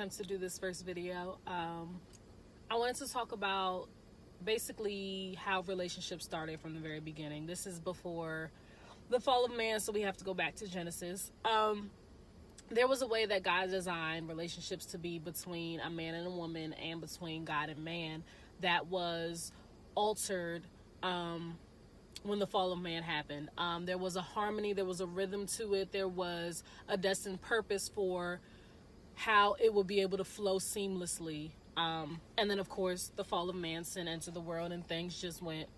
attempt to do this first video. I wanted to talk about basically how relationships started from the very beginning. This is before the fall of man, so we have to go back to Genesis. There was a way that God designed relationships to be between a man and a woman and between God and man that was altered when the fall of man happened. There was a harmony, there was a rhythm to it, there was a destined purpose for how it would be able to flow seamlessly. And then, of course, the fall of man, sin entered the world, and things just went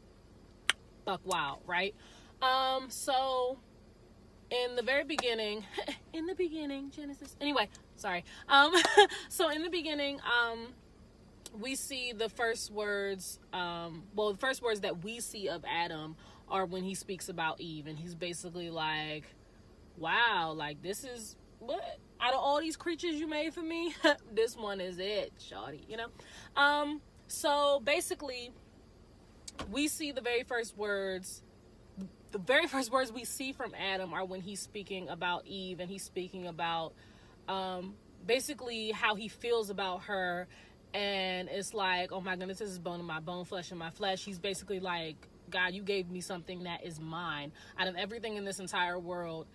buck wild, right? So in the very beginning, Genesis. Anyway, sorry. So in the beginning, we see the first words, the first words that we see of Adam are when he speaks about Eve. And he's basically like, wow, like this is what? Out of all these creatures you made for me, this one is it, shawty, you know? So basically, we see the very first words we see from Adam are when he's speaking about Eve, and he's speaking about basically how he feels about her. And it's like, oh my goodness, this is bone of my bone, flesh of my flesh. He's basically like, God, you gave me something that is mine. Out of everything in this entire world,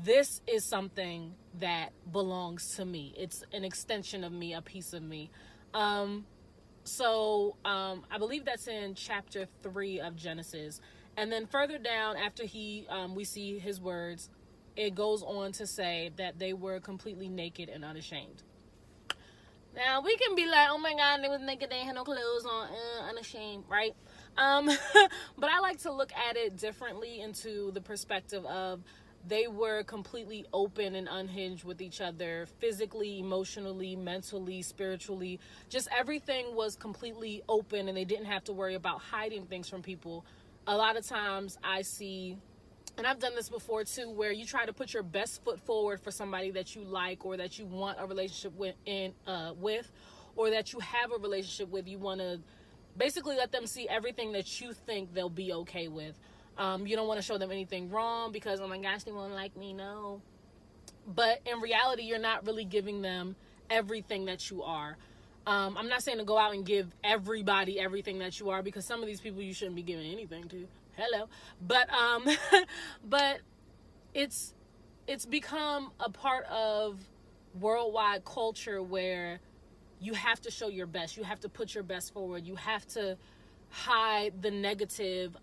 this is something that belongs to me. It's an extension of me, a piece of me. So I believe that's in chapter 3 of Genesis. And then further down, after we see his words, it goes on to say that they were completely naked and unashamed. Now, we can be like, oh my God, they was naked, they had no clothes on, unashamed, right? But I like to look at it differently, into the perspective of they were completely open and unhinged with each other, physically, emotionally, mentally, spiritually. Just everything was completely open, and they didn't have to worry about hiding things from people. A lot of times I see, and I've done this before too, where you try to put your best foot forward for somebody that you like or that you want a relationship with, or that you have a relationship with. You want to basically let them see everything that you think they'll be okay with. You don't want to show them anything wrong because, oh my gosh, they won't like me, no. But in reality, you're not really giving them everything that you are. I'm not saying to go out and give everybody everything that you are, because some of these people you shouldn't be giving anything to. Hello. But but it's become a part of worldwide culture where you have to show your best. You have to put your best forward. You have to hide the negative.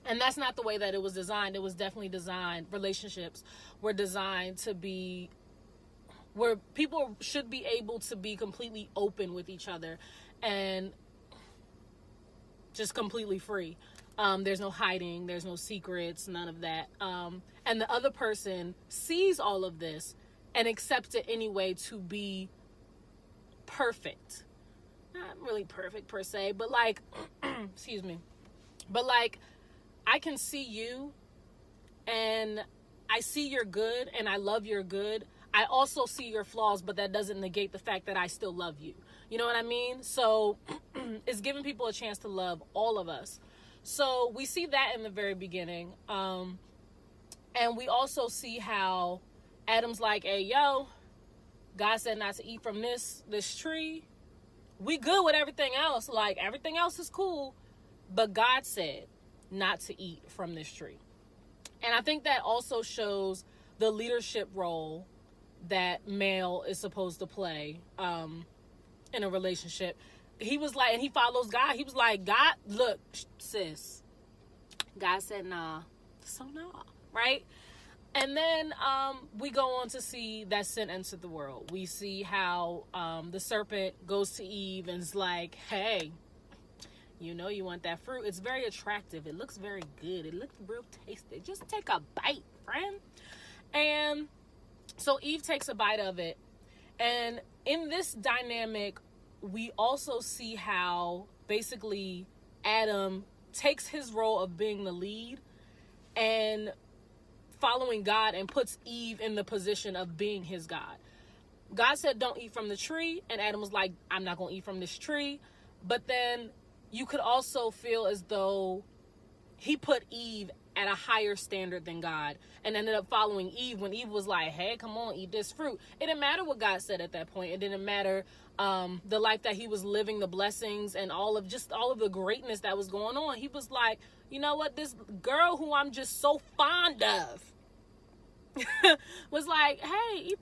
And that's not the way that it was designed. It was definitely designed. Relationships were designed to be where people should be able to be completely open with each other and just completely free. There's no hiding. There's no secrets. None of that. And the other person sees all of this and accepts it anyway to be perfect. Not really perfect per se, but like, excuse me. But like, I can see you and I see your good and I love your good. I also see your flaws, but that doesn't negate the fact that I still love you. You know what I mean? So it's giving people a chance to love all of us. So we see that in the very beginning. And we also see how Adam's like, hey, yo, God said not to eat from this tree. We good with everything else. Like, everything else is cool. But God said not to eat from this tree. And I think that also shows the leadership role that male is supposed to play in a relationship. He was like, and he follows God. He was like, God, look, sis. God said, nah. So nah, right? And then we go on to see that sin entered the world. We see how the serpent goes to Eve and is like, hey, you know you want that fruit. It's very attractive. It looks very good. It looks real tasty. Just take a bite, friend. And so Eve takes a bite of it. And in this dynamic, we also see how basically Adam takes his role of being the lead and following God and puts Eve in the position of being his God. God said, don't eat from the tree. And Adam was like, I'm not going to eat from this tree. But then you could also feel as though he put Eve at a higher standard than God and ended up following Eve when Eve was like, hey, come on, eat this fruit. It didn't matter what God said at that point. It didn't matter the life that he was living, the blessings and all of the greatness that was going on. He was like, you know what, this girl who I'm just so fond of was like, hey, eat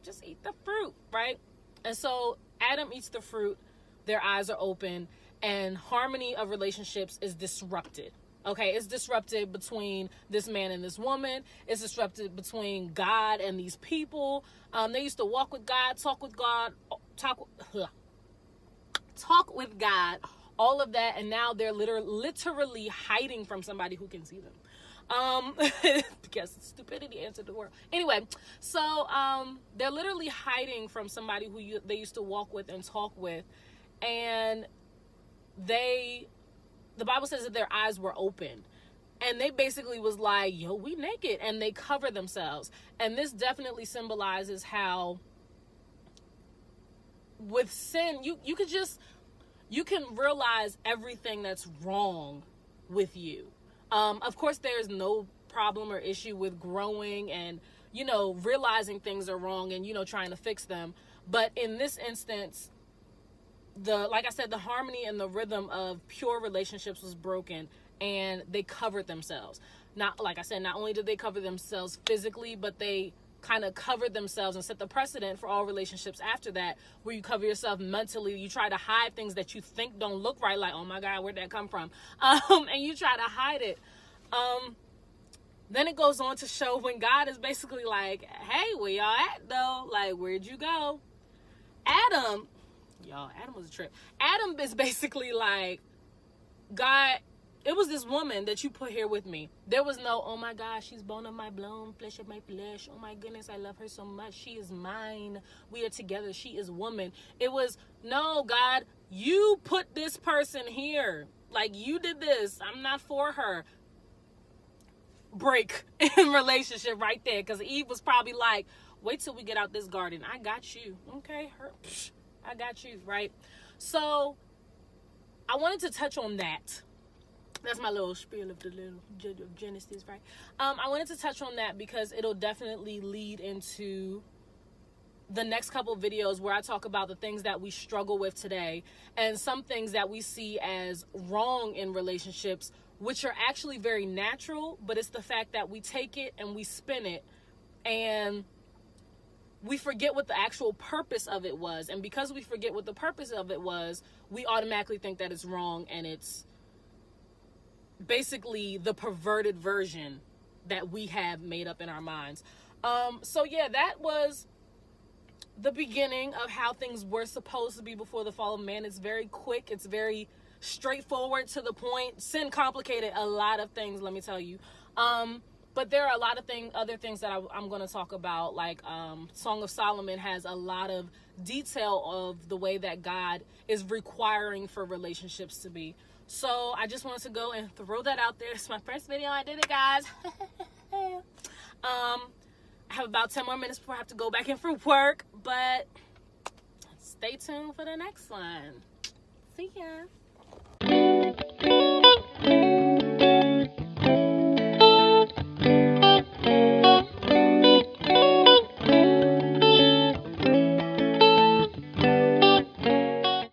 just eat the fruit, right? And so Adam eats the fruit, their eyes are open, and harmony of relationships is disrupted. Okay, it's disrupted between this man and this woman. It's disrupted between God and these people. They used to walk with God, talk with God, talk with God, all of that, and now they're literally hiding from somebody who can see them. Because stupidity entered the world. Anyway, so they're literally hiding from somebody who they used to walk with and talk with, and the Bible says that their eyes were open, and they basically was like, yo, we naked, and they cover themselves. And this definitely symbolizes how with sin, you can realize everything that's wrong with you. Of course, there's no problem or issue with growing and, realizing things are wrong and, trying to fix them. But in this instance, like I said, the harmony and the rhythm of pure relationships was broken, and they covered themselves. Not, like I said, not only did they cover themselves physically, but they kind of covered themselves and set the precedent for all relationships after that, where you cover yourself mentally. You try to hide things that you think don't look right, like, oh my God, where'd that come from? And you try to hide it. Then it goes on to show when God is basically like, hey, where y'all at though? Like, where'd you go? Adam was a trip. Adam is basically like, God, it was this woman that you put here with me. There was no, oh my gosh, she's bone of my bone, flesh of my flesh. Oh my goodness, I love her so much. She is mine. We are together. She is woman. It was, no, God, you put this person here. Like, you did this. I'm not for her. Break in relationship right there. Because Eve was probably like, wait till we get out this garden. I got you. Okay, I got you, right? So I wanted to touch on that. That's my little spiel of the little of Genesis, right? I wanted to touch on that because it'll definitely lead into the next couple of videos where I talk about the things that we struggle with today and some things that we see as wrong in relationships, which are actually very natural, but it's the fact that we take it and we spin it and we forget what the actual purpose of it was. And because we forget what the purpose of it was, we automatically think that it's wrong, and it's basically the perverted version that we have made up in our minds. So yeah, that was the beginning of how things were supposed to be before the fall of man. It's very quick. It's very straightforward, to the point. Sin complicated a lot of things, let me tell you. But there are a lot of other things that I'm going to talk about. Like Song of Solomon has a lot of detail of the way that God is requiring for relationships to be. So I just wanted to go and throw that out there. It's my first video. I did it, guys. I have about 10 more minutes before I have to go back in for work. But stay tuned for the next one. See ya.